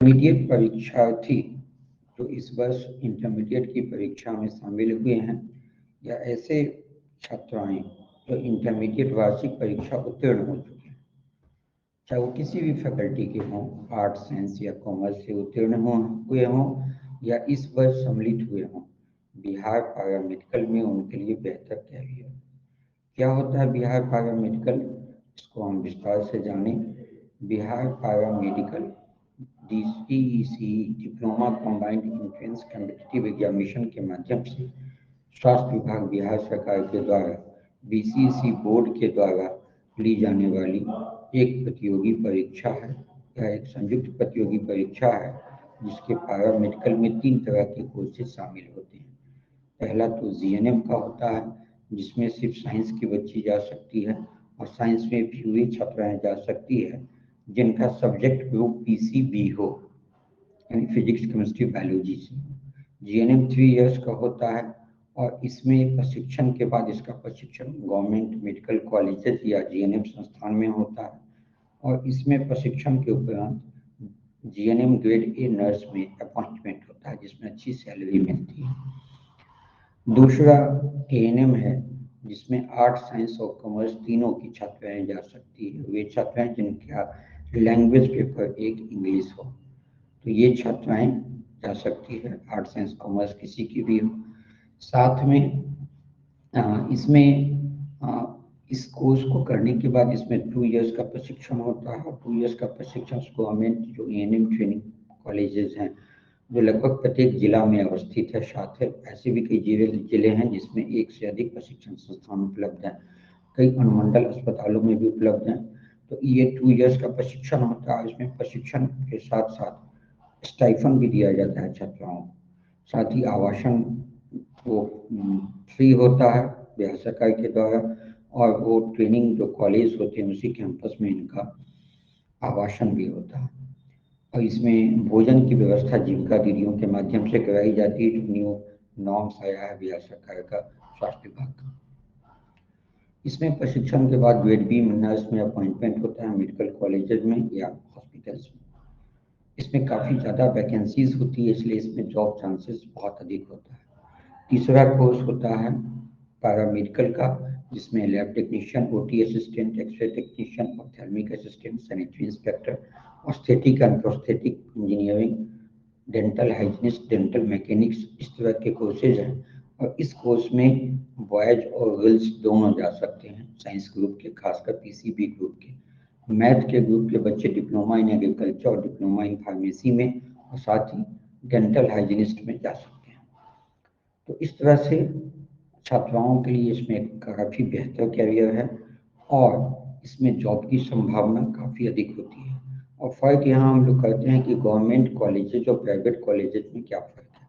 Intermediate परीक्षार्थी जो इस वर्ष इंटरमीडिएट की परीक्षा में शामिल हुए हैं या ऐसे छात्राएं जो इंटरमीडिएट वार्षिक परीक्षा उत्तीर्ण हो चुके हैं, चाहे वो किसी भी फैकल्टी के हों, आर्ट्स साइंस या कॉमर्स से उत्तीर्ण हुए हों या इस वर्ष सम्मिलित हुए हों, बिहार पैरामेडिकल में उनके लिए बेहतर कैरियर। क्या होता है बिहार पैरामेडिकल, इसको हम विस्तार से जानें। Bihar paramedical DCEC diploma combined entrance competitive examination के माध्यम से स्वास्थ्य विभाग बिहार सरकार के द्वारा BCEC बोर्ड के द्वारा ली जाने वाली एक प्रतियोगी परीक्षा है। यह एक संयुक्त प्रतियोगी परीक्षा है जिसके पैरामेडिकल में 3 तरह के कोर्सेज शामिल होते हैं। पहला तो GNM का होता है जिसमें सिर्फ साइंस की बच्ची जा सकती है और साइंस में भी हुई छात्राएं जा सकती है जिनका सब्जेक्ट ग्रुप PCB हो, यानी फिजिक्स केमिस्ट्री बायोलॉजी से। GNM 3 इयर्स का होता है और इसमें प्रशिक्षण के बाद इसका प्रशिक्षण गवर्नमेंट मेडिकल कॉलेजेस या GNM संस्थान में होता है और इसमें प्रशिक्षण के उपरांत GNM ग्रेड A नर्स में अपॉइंटमेंट होता है जिसमें अच्छी सैलरी मिलती है। दूसरा ANM है जिसमें आर्ट साइंस और कॉमर्स तीनों की छात्राएं जा सकती है। वे छात्राएं जिनका लैंग्वेज पेपर एक इंग्लिश हो, तो ये छात्राएं जा सकती है, आर्ट साइंस कॉमर्स किसी की भी हो। साथ में इस कोर्स को करने के बाद इसमें 2 इयर्स का प्रशिक्षण होता है। 2 इयर्स का प्रशिक्षण गवर्नमेंट जो ANM ट्रेनिंग कॉलेजेस हैं जो लगभग प्रत्येक जिला में अवस्थित है, साथ है ऐसे भी कई जिले हैं जिसमें एक से अधिक प्रशिक्षण संस्थान उपलब्ध हैं, कई अनुमंडल अस्पतालों में भी उपलब्ध हैं। तो ये 2 इयर्स का प्रशिक्षण होता है। इसमें प्रशिक्षण के साथ साथ स्टाइफन भी दिया जाता है छात्राओं को, साथ ही आवासन वो फ्री होता है बिहार सरकार के द्वारा और वो ट्रेनिंग जो कॉलेज होते हैं उसी कैंपस में इनका आवासन भी होता है। और इसमें भोजन की व्यवस्था जीविका दीदियों के माध्यम से कराई जाती है जो न्यू नॉर्म्स आया है बिहार सरकार का स्वास्थ्य विभाग का। इसमें प्रशिक्षण के बाद ग्रेड B नर्स में अपॉइंटमेंट होता है मेडिकल कॉलेजेस में या हॉस्पिटल्स में। इसमें काफ़ी ज़्यादा वैकेंसीज होती है इसलिए इसमें जॉब चांसेस बहुत अधिक होता है। तीसरा कोर्स होता है पैरामेडिकल का जिसमें lab technician, OT assistant, x ray technician, ophthalmic assistant, sanitary inspector, orthotic and prosthetic engineering, dental hygienist, dental mechanics, इस तरह के कोर्सेज हैं। और इस कोर्स में बॉयज और गर्ल्स दोनों जा सकते हैं, साइंस ग्रुप के, खासकर PCB ग्रुप के। मैथ के ग्रुप के बच्चे डिप्लोमा इन एग्रीकल्चर और डिप्लोमा इन फार्मेसी में और साथ ही डेंटल हाइजीनिस्ट में जा सकते हैं। तो इस तरह से छात्राओं के लिए इसमें काफ़ी बेहतर कैरियर है और इसमें जॉब की संभावना काफ़ी अधिक होती है। और फ़र्क यहाँ हम लोग करते हैं कि गवर्नमेंट कॉलेजेज और प्राइवेट कॉलेजेज में क्या फ़र्क है।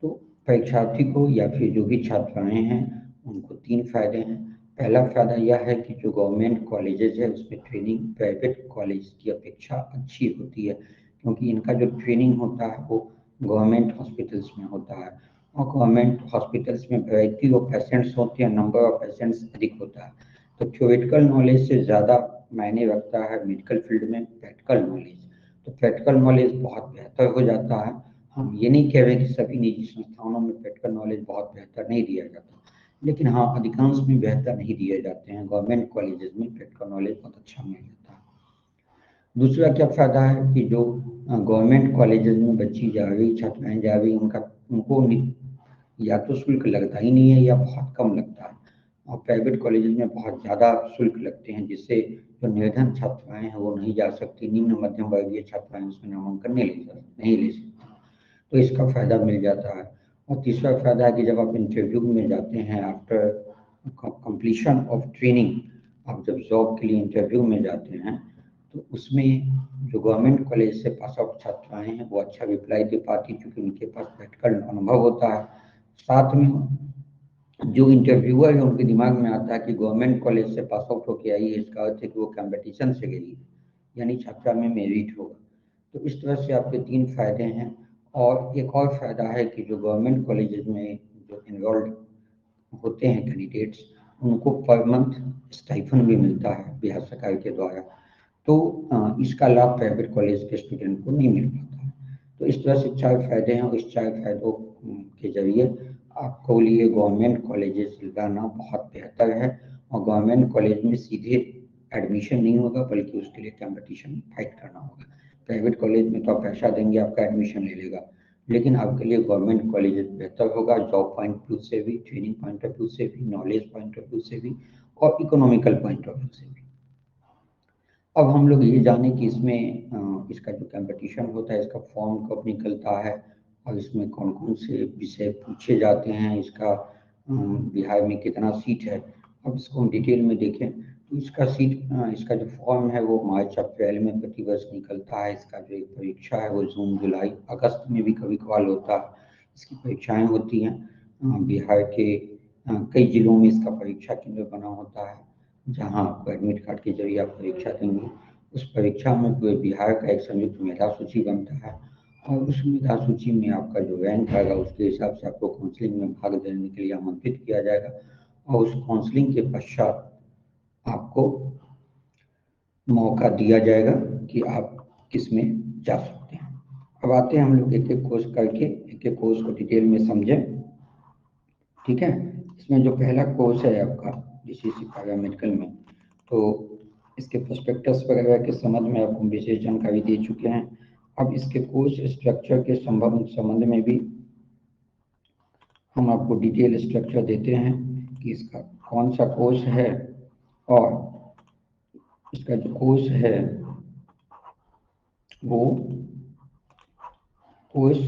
तो परीक्षार्थी को या फिर जो भी छात्राएं हैं उनको 3 फायदे हैं। पहला फायदा यह है कि जो गवर्नमेंट कॉलेजेज है उसमें ट्रेनिंग प्राइवेट कॉलेज की अपेक्षा अच्छी होती है क्योंकि इनका जो ट्रेनिंग होता है वो गवर्नमेंट हॉस्पिटल्स में होता है और गवर्नमेंट हॉस्पिटल्स में वैरायटी ऑफ पेशेंट्स होते हैं, नंबर ऑफ पेशेंट्स अधिक होता है। तो थ्योरेटिकल नॉलेज से ज़्यादा मायने रखता है मेडिकल फील्ड में प्रैक्टिकल नॉलेज। तो प्रैक्टिकल नॉलेज बहुत बेहतर हो जाता है। हम ये नहीं कह रहे कि सभी निजी संस्थानों में प्रैक्टिकल नॉलेज बहुत बेहतर नहीं दिया जाता, लेकिन हाँ अधिकांश में बेहतर नहीं दिए जाते हैं। गवर्नमेंट कॉलेजेस में प्रैक्टिकल नॉलेज बहुत अच्छा मिल जाता है। दूसरा क्या फ़ायदा है कि जो गवर्नमेंट कॉलेजेस में बच्ची जा रही, छात्राएं जा रही, उनको या तो शुल्क लगता ही नहीं है या बहुत कम लगता है और प्राइवेट कॉलेजेस में बहुत ज़्यादा शुल्क लगते हैं जिससे जो निर्धन छात्राएं हैं वो नहीं जा सकती, निम्न मध्यम वर्गीय छात्राएं उसमें नामांकन नहीं ले सकती, तो इसका फ़ायदा मिल जाता है। और तीसरा फ़ायदा है कि जब आप इंटरव्यू में जाते हैं आफ्टर कंप्लीशन ऑफ ट्रेनिंग, आप जब जॉब के लिए इंटरव्यू में जाते हैं तो उसमें जो गवर्नमेंट कॉलेज से पास आउट छात्राएं हैं वो अच्छा रिप्लाई दे पाती क्योंकि उनके पास प्रैक्टिकल अनुभव होता है। साथ में जो इंटरव्यूअर है उनके दिमाग में आता है कि गवर्नमेंट कॉलेज से पास आउट होकर आई है, इसका अर्थ है कि वो कंपटीशन से गई है, यानी छात्रा में मेरिट होगा। तो इस तरह से आपके 3 फायदे हैं। और एक और फायदा है कि जो गवर्नमेंट कॉलेजेस में जो इनरोल्ड होते हैं कैंडिडेट्स उनको पर मंथ स्टाइफन भी मिलता है बिहार सरकार के द्वारा। तो इसका लाभ प्राइवेट कॉलेज के स्टूडेंट को नहीं मिल पाता है। तो इस तरह से 4 फायदे हैं और इस 4 फायदों के जरिए आपको लिए गवर्नमेंट कॉलेजेस लगाना बहुत बेहतर है। और गवर्नमेंट कॉलेज में सीधे एडमिशन नहीं होगा बल्कि उसके लिए कंपटीशन फाइट करना होगा। प्राइवेट कॉलेज में तो आप पैसा देंगे, आपका एडमिशन ले लेगा, लेकिन आपके लिए गवर्नमेंट कॉलेज बेहतर होगा, जॉब पॉइंट ऑफ व्यू से भी, ट्रेनिंग पॉइंट ऑफ व्यू से भी, नॉलेज पॉइंट ऑफ व्यू से भी और इकोनॉमिकल पॉइंट ऑफ व्यू से भी। अब हम लोग ये जाने कि इसमें इसका जो कंपटीशन होता है, इसका फॉर्म कब निकलता है और इसमें कौन कौन से विषय पूछे जाते हैं, इसका बिहार में कितना सीट है। अब इसको हम डिटेल में देखें तो इसका जो फॉर्म है वो मार्च अप्रैल में प्रतिवर्ष निकलता है। इसका जो एक परीक्षा है वो जून जुलाई अगस्त में भी कभी कभार होता है। इसकी परीक्षाएं होती हैं। बिहार के कई जिलों में इसका परीक्षा केंद्र बना होता है जहां आपको एडमिट कार्ड के जरिए आप परीक्षा देंगे। उस परीक्षा में पूरे बिहार का एक संयुक्त मेधा सूची बनता है और उस मेधा सूची में आपका जो रैंक आएगा उसके हिसाब से आपको काउंसलिंग में भाग लेने के लिए आमंत्रित किया जाएगा और उस काउंसलिंग के पश्चात आपको मौका दिया जाएगा कि आप किसमें जा सकते हैं। अब आते हैं हम लोग एक एक कोर्स करके एक एक कोर्स को डिटेल में समझें। ठीक है, इसमें जो पहला कोर्स है आपका DCC पैरामेडिकल में, तो इसके प्रोस्पेक्टस वगैरह के संबंध में आपको विशेष जानकारी दे चुके हैं। अब इसके कोर्स स्ट्रक्चर के संबंध में भी हम आपको डिटेल स्ट्रक्चर देते हैं कि इसका कौन सा कोर्स है और इसका जो कोर्स है वो कोर्स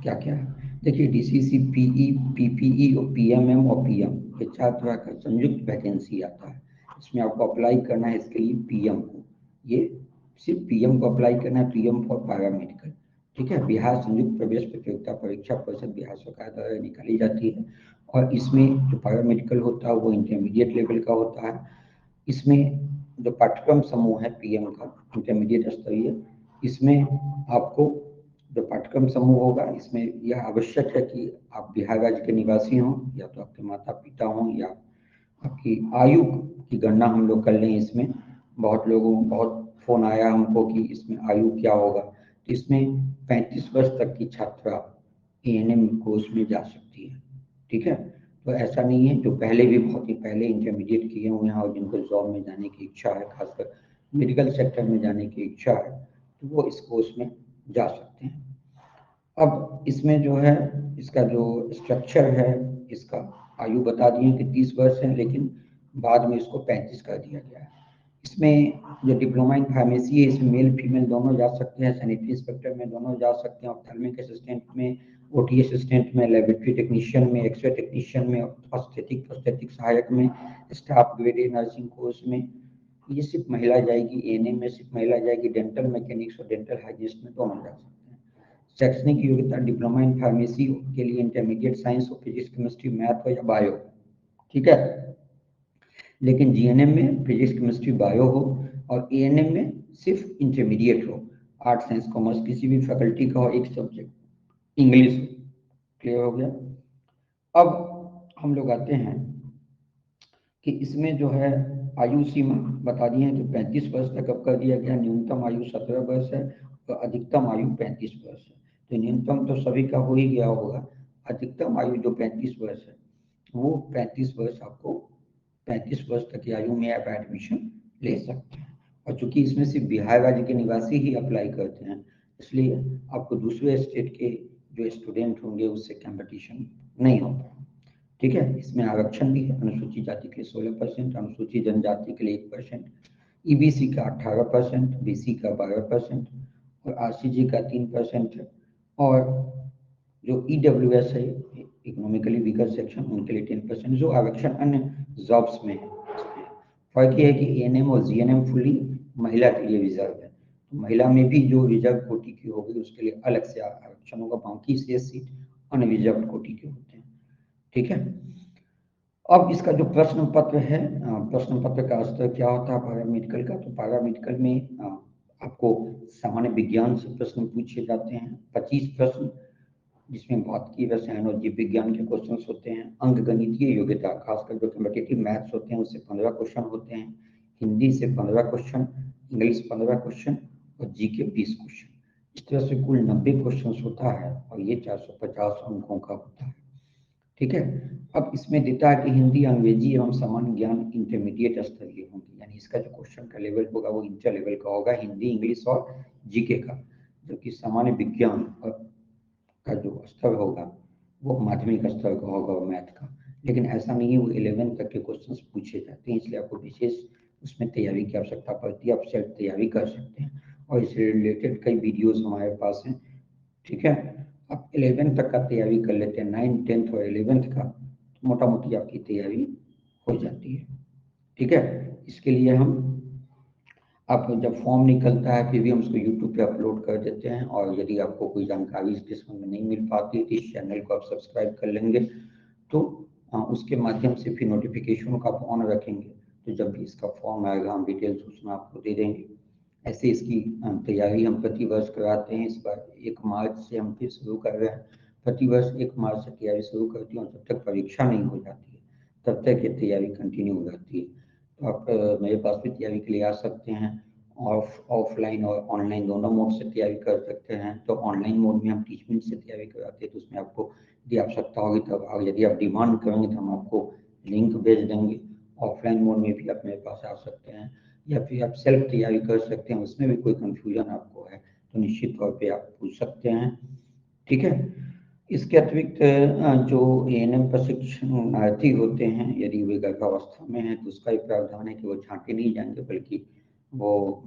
क्या क्या है। देखिए DCC PE, PPE और PMM और PM ये 4 तरह का संयुक्त वैकेंसी आता है। इसमें आपको अप्लाई करना है इसके लिए PM को, ये सिर्फ PM को अप्लाई करना है, PM फॉर पैरामेडिकल। ठीक है, बिहार संयुक्त प्रवेश प्रतियोगिता परीक्षा परिषद बिहार सरकार द्वारा निकाली जाती है और इसमें जो पैरामेडिकल होता है वो इंटरमीडिएट लेवल का होता है। इसमें जो पाठ्यक्रम समूह है PM का इंटरमीडिएट स्तरीय, इसमें आपको जो पाठ्यक्रम समूह होगा इसमें यह आवश्यक है कि आप बिहार राज्य के निवासी हों या तो आपके माता पिता हों या आपकी आयु की गणना हम लोग कर लें। इसमें बहुत फोन आया हमको कि इसमें आयु क्या होगा, तो इसमें 35 वर्ष तक की छात्रा ANM कोर्स में जा सकती है। ठीक है, तो ऐसा नहीं है, जो पहले भी बहुत ही पहले इंटरमीडिएट किए हुए हैं और जिनको जॉब में जाने की इच्छा है, खासकर मेडिकल सेक्टर में जाने की इच्छा है, तो वो इस कोर्स में जा सकते हैं। अब इसमें जो है इसका जो स्ट्रक्चर है, इसका आयु बता दिए कि 30 वर्ष है, लेकिन बाद में इसको 35 कर दिया गया है। इसमें जो डिप्लोमा इन फार्मेसी है इसमें मेल फीमेल दोनों जा सकते हैं, सैनिटरी इंस्पेक्टर में दोनों जा सकते हैं, ऑप्थेल्मिक असिस्टेंट में, OT असिस्टेंट में, लेबोरेटरी टेक्नीशियन में, एक्सरे टेक्नीशियन में, ऑस्थेटिक सहायक में, स्टाफ ग्रेड नर्सिंग कोर्स में ये सिर्फ महिला जाएगी, ANM में सिर्फ महिला जाएगी, डेंटल मैकेनिक्स और डेंटल हाइजिनिस्ट में दोनों जा सकते हैं। शैक्षणिक योग्यता डिप्लोमा इन फार्मेसी के लिए इंटरमीडिएट साइंस और फिजिक्स केमिस्ट्री मैथ हो या बायो। ठीक है, लेकिन GNM में फिजिक्स केमिस्ट्री बायो हो और ANM में सिर्फ इंटरमीडिएट हो, आर्ट साइंस कॉमर्स किसी भी फैकल्टी का हो, एक सब्जेक्ट इंग्लिश। क्लियर हो गया। अब हम लोग आते हैं कि इसमें जो है आयु सीमा बता दी है कि 35 वर्ष तक अब कर दिया गया, न्यूनतम आयु 17 वर्ष है और अधिकतम आयु 35 वर्ष है। तो न्यूनतम तो सभी का हो ही गया होगा, अधिकतम आयु जो 35 वर्ष है वो 35 वर्ष आपको 35 वर्ष तक की आयु में आप एडमिशन ले सकते हैं। और चूंकि इसमें सिर्फ बिहार राज्य के निवासी ही अप्लाई करते हैं, इसलिए आपको दूसरे स्टेट के जो स्टूडेंट होंगे उससे कंपटीशन नहीं होता। ठीक है, इसमें आरक्षण भी है, अनुसूचित जाति के लिए 16%, अनुसूचित जनजाति के लिए 1%, EBC का 18%, BC का 12% और RCG का 3% है। और जो EWS है, इकोनॉमिकली वीकर सेक्शन, उनके लिए 10%, जो आरक्षण अन्य जॉब्स में है। फर्क ये है कि ANM और GNM फुली महिला के लिए रिजर्व है, तो महिला में भी जो रिजर्व कोटि की होगी उसके लिए अलग से आरक्षण होगा, बाकी से सीट अनरिजर्व कोटि के होते हैं। ठीक है, अब इसका जो प्रश्न पत्र है, प्रश्न पत्र का स्तर क्या होता है पैरामेडिकल का, तो पैरामेडिकल में आपको सामान्य विज्ञान से प्रश्न पूछे जाते हैं 25 प्रश्न, जिसमें भौतिकी, रसायन और जीव विज्ञान के क्वेश्चन होते हैं। अंक गणितीय योग्यता खासकर जो कॉम्पिटिटिव मैथ्स होते हैं उससे 15 क्वेश्चन होते हैं, हिंदी से 15 क्वेश्चन, इंग्लिश 15 क्वेश्चन और GK 20 क्वेश्चन। इस तरह से कुल 90 क्वेश्चन होता है और ये 450 अंकों का होता है। ठीक है। अब इसमें देता है कि हिंदी, अंग्रेजी एवं सामान्य ज्ञान इंटरमीडिएट स्तर की होंगी, यानी इसका जो क्वेश्चन का लेवल होगा वो इंटर लेवल का होगा, हिंदी, इंग्लिश और जीके का। जबकि सामान्य विज्ञान का जो स्तर होगा वो माध्यमिक स्तर का होगा और मैथ का। लेकिन ऐसा नहीं है, वो 11 तक के क्वेश्चन पूछे जाते हैं, इसलिए आपको विशेष उसमें तैयारी की आवश्यकता पड़ती है। आप सेल्फ तैयारी कर सकते हैं और इससे रिलेटेड कई वीडियोस हमारे पास हैं। ठीक है। आप 11 तक का तैयारी कर लेते हैं, 9, 10 और 11 का, तो मोटा मोटी आपकी तैयारी हो जाती है। ठीक है। इसके लिए हम, आप जब फॉर्म निकलता है फिर भी हम उसको यूट्यूब पे अपलोड कर देते हैं, और यदि आपको कोई जानकारी इस किस्म में नहीं मिल पाती तो इस चैनल को आप सब्सक्राइब कर लेंगे, तो उसके माध्यम से फिर नोटिफिकेशन का आप ऑन रखेंगे, तो जब भी इसका फॉर्म आएगा हम डिटेल सूचना आपको दे देंगे। ऐसे इसकी तैयारी हम प्रतिवर्ष कराते हैं। इस बार 1 मार्च से हम फिर शुरू कर रहे हैं। प्रतिवर्ष 1 मार्च से तैयारी शुरू करती हूँ, जब तक परीक्षा नहीं हो जाती है तब तक ये तैयारी कंटिन्यू हो जाती है। तो आप मेरे पास भी तैयारी के लिए आ सकते हैं। ऑफलाइन और ऑनलाइन दोनों मोड से तैयारी कर सकते हैं। तो ऑनलाइन मोड में हम 30 मिनट से तैयारी कराते हैं, तो उसमें आपको यदि आवश्यकता होगी तब यदि आप डिमांड करेंगे तो हम आपको लिंक भेज देंगे। ऑफलाइन मोड में भी आप मेरे पास आ सकते हैं, या फिर आप सेल्फ तैयारी कर सकते हैं, उसमें भी कोई कंफ्यूजन आपको है तो निश्चित तौर पे आप पूछ सकते हैं। ठीक है। इसके अतिरिक्त जो एएनएम प्रशिक्षणार्थी होते हैं, यदि वे गर्भावस्था में हैं तो उसका भी प्रावधान है कि वो छांटे नहीं जाएंगे, बल्कि वो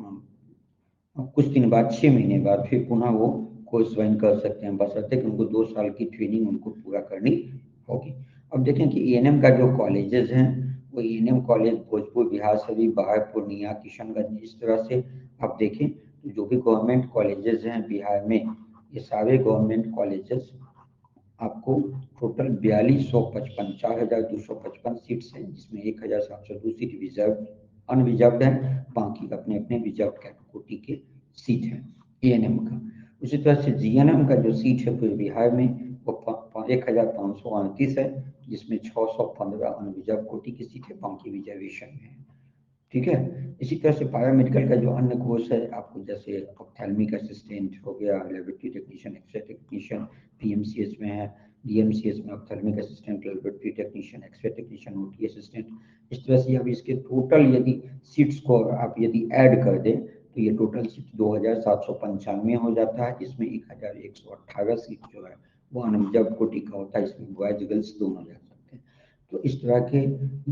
कुछ दिन बाद, 6 महीने बाद फिर पुनः वो कोर्स ज्वाइन कर सकते हैं, बशर्ते कि उनको 2 साल की ट्रेनिंग उनको पूरा करनी होगी। अब देखें कि एएनएम का जो कॉलेजेस हैं, वो एएनएम कॉलेज भोजपुर, बिहार शरीफ, बाहर, पूर्णिया, किशनगंज, इस तरह से आप देखें तो जो भी गवर्नमेंट कॉलेजेस हैं बिहार में, ये सारे गवर्नमेंट कॉलेजेस आपको टोटल 4255 4,255 सीट्स हैं, जिसमें 1,702 सीट रिजर्व अनरिजर्व है, बाकी अपने अपने रिजर्व कैटेगरी के सीट हैं एएनएम का। उसी तरह से जीएनएम का जो सीट है पूरे बिहार में वो 1,538 है, जिसमें 615 अनरिजर्व कोटि की सीट है, बाकी रिजर्वेशन में है। ठीक है। इसी तरह से पैरामेडिकल का जो अन्य कोर्स है आपको, जैसे ऑप्थेल्मिक असिस्टेंट हो गया, laboratory technician, X ray technician, PMCH में है, डीएमसीएच में ophthalmic assistant, laboratory technician, X ray technician, OT assistant, इस तरह से अब इसके टोटल यदि सीट्स को आप यदि ऐड कर दें तो ये टोटल सीट 2,795 हो जाता है, जिसमें 1,118 सीट जो है वो अनरिजर्व कोटि का होता है, इसमें बॉयज गर्ल्स दोनों जा सकते हैं। तो इस तरह के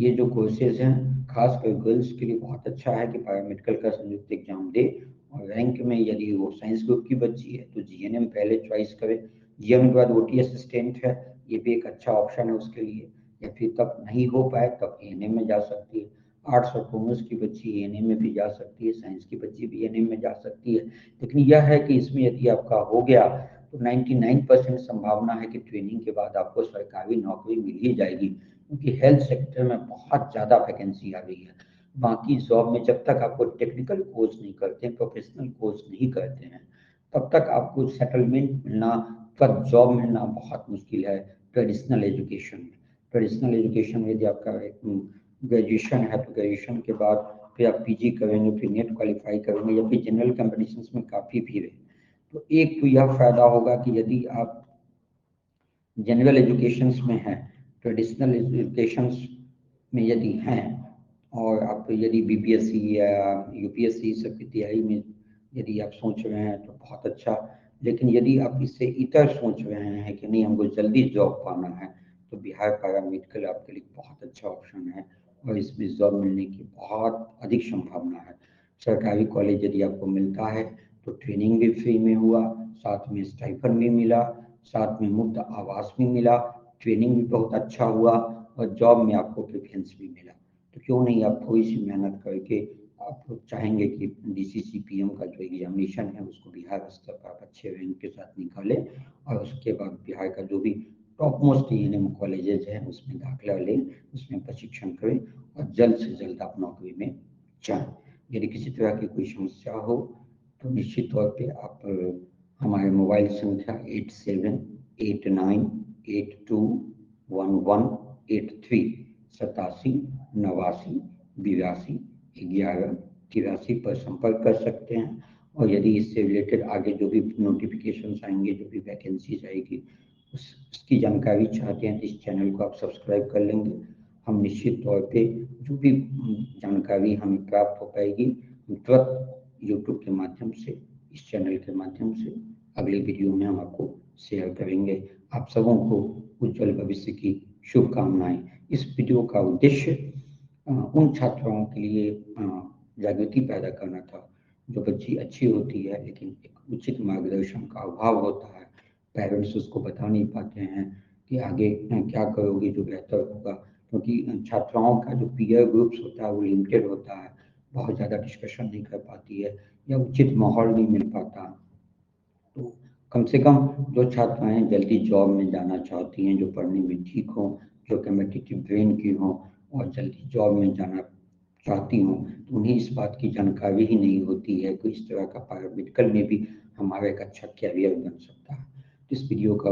ये जो कोर्सेज हैं, खासकर गर्ल्स के लिए बहुत अच्छा है कि पैरामेडिकल का संयुक्त एग्जाम दे, और रैंक में यदि वो साइंस ग्रुप की बच्ची है तो जीएनएम पहले चॉइस करे। जीएनएम के बाद ओटी असिस्टेंट है, ये भी एक अच्छा ऑप्शन है उसके लिए, या फिर तब नहीं हो पाए तब एएनएम में जा सकती है। आर्ट्स और कॉमर्स की बच्ची एएनएम में भी जा सकती है, साइंस की बच्ची भी एएनएम में जा सकती है। लेकिन यह है कि इसमें यदि आपका हो गया तो 99% संभावना है कि ट्रेनिंग के बाद आपको सरकारी नौकरी मिल ही जाएगी, क्योंकि हेल्थ सेक्टर में बहुत ज़्यादा वैकेंसी आ गई है। बाकी जॉब में जब तक आपको टेक्निकल कोर्स नहीं करते हैं, प्रोफेशनल कोर्स नहीं करते हैं, तब तक आपको सेटलमेंट मिलना, तब जॉब मिलना बहुत मुश्किल है ट्रेडिशनल एजुकेशन में। ट्रेडिशनल एजुकेशन में यदि आपका ग्रेजुएशन है तो ग्रेजुएशन के बाद फिर आप पीजी करेंगे, फिर नेट क्वालिफाई करेंगे, या फिर जनरल कॉम्पिटिशन्स में काफ़ी भीड़ है। तो एक तो यह फायदा होगा कि यदि आप जनरल एजुकेशंस में हैं, ट्रेडिशनल एजुकेशंस में यदि हैं, और आप यदि बीपीएससी या यूपीएससी सब की तैयारी में यदि आप सोच रहे हैं तो बहुत अच्छा। लेकिन यदि आप इससे इतर सोच रहे हैं कि नहीं हमको जल्दी जॉब पाना है, तो बिहार पैरामेडिकल आपके लिए बहुत अच्छा ऑप्शन है, और इसमें जॉब मिलने की बहुत अधिक संभावना है। सरकारी कॉलेज यदि आपको मिलता है तो ट्रेनिंग भी फ्री में हुआ, साथ में स्टाइफन भी मिला, साथ में मुफ्त आवास भी मिला, ट्रेनिंग भी बहुत अच्छा हुआ, और जॉब में आपको प्रेफरेंस भी मिला। तो क्यों नहीं आप थोड़ी सी मेहनत करके, आप लोग चाहेंगे कि डीसीसीपीएम का जो एग्जामिनेशन है उसको बिहार स्तर पर आप अच्छे रैंक के साथ निकालें, और उसके बाद बिहार का जो भी टॉप मोस्ट एएनएम कॉलेजेज हैं उसमें दाखिला लें, उसमें प्रशिक्षण करें, और जल्द से जल्द आप नौकरी में जाएं। यदि किसी तरह की कोई समस्या हो तो निश्चित तौर पे आप हमारे मोबाइल संख्या 8789821183 87 89 82 11 83 पर संपर्क कर सकते हैं, और यदि इससे रिलेटेड आगे जो भी नोटिफिकेशंस आएंगे, जो भी वैकेंसीज आएगी, उसकी जानकारी चाहते हैं तो इस चैनल को आप सब्सक्राइब कर लेंगे। हम निश्चित तौर पे जो भी जानकारी हमें प्राप्त हो पाएगी, हम तुरंत यूट्यूब के माध्यम से, इस चैनल के माध्यम से अगले वीडियो में हम आपको शेयर करेंगे। आप सबों को उज्जवल भविष्य की शुभकामनाएं। इस वीडियो का उद्देश्य उन छात्राओं के लिए जागृति पैदा करना था जो बच्ची अच्छी होती है लेकिन एक उचित मार्गदर्शन का अभाव होता है। पेरेंट्स उसको बता नहीं पाते हैं कि आगे क्या करोगे जो बेहतर होगा, क्योंकि छात्राओं का जो पीयर ग्रुप्स होता है वो लिमिटेड होता है, बहुत ज़्यादा डिस्कशन नहीं कर पाती है या उचित माहौल नहीं मिल पाता। तो कम से कम जो छात्राएं जल्दी जॉब में जाना चाहती हैं, जो पढ़ने में ठीक हों, जो कम्पिटिटिव ब्रेन की हों और जल्दी जॉब में जाना चाहती हूँ, तो उन्हें इस बात की जानकारी ही नहीं होती है कि इस तरह का पैरामेडिकल में भी हमारा एक अच्छा कैरियर बन सकता है। इस वीडियो का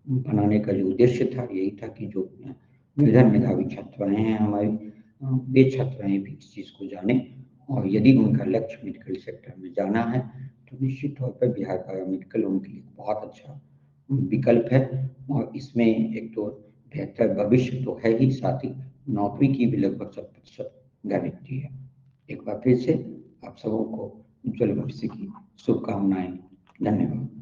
बनाने का जो उद्देश्य था यही था कि जो निर्धन मेधावी छात्राएं हैं हमारी, वे छात्राएं भी इस चीज़ को जानें, और यदि उनका लक्ष्य मेडिकल सेक्टर में जाना है तो निश्चित तौर पर बिहार पैरामेडिकल उनके लिए बहुत अच्छा विकल्प है। और इसमें एक तो बेहतर भविष्य तो है ही, साथ ही नौकरी की भी लगभग 100% गारंटी है। एक बार फिर से आप सबों को उज्जवल भविष्य की शुभकामनाएं। धन्यवाद।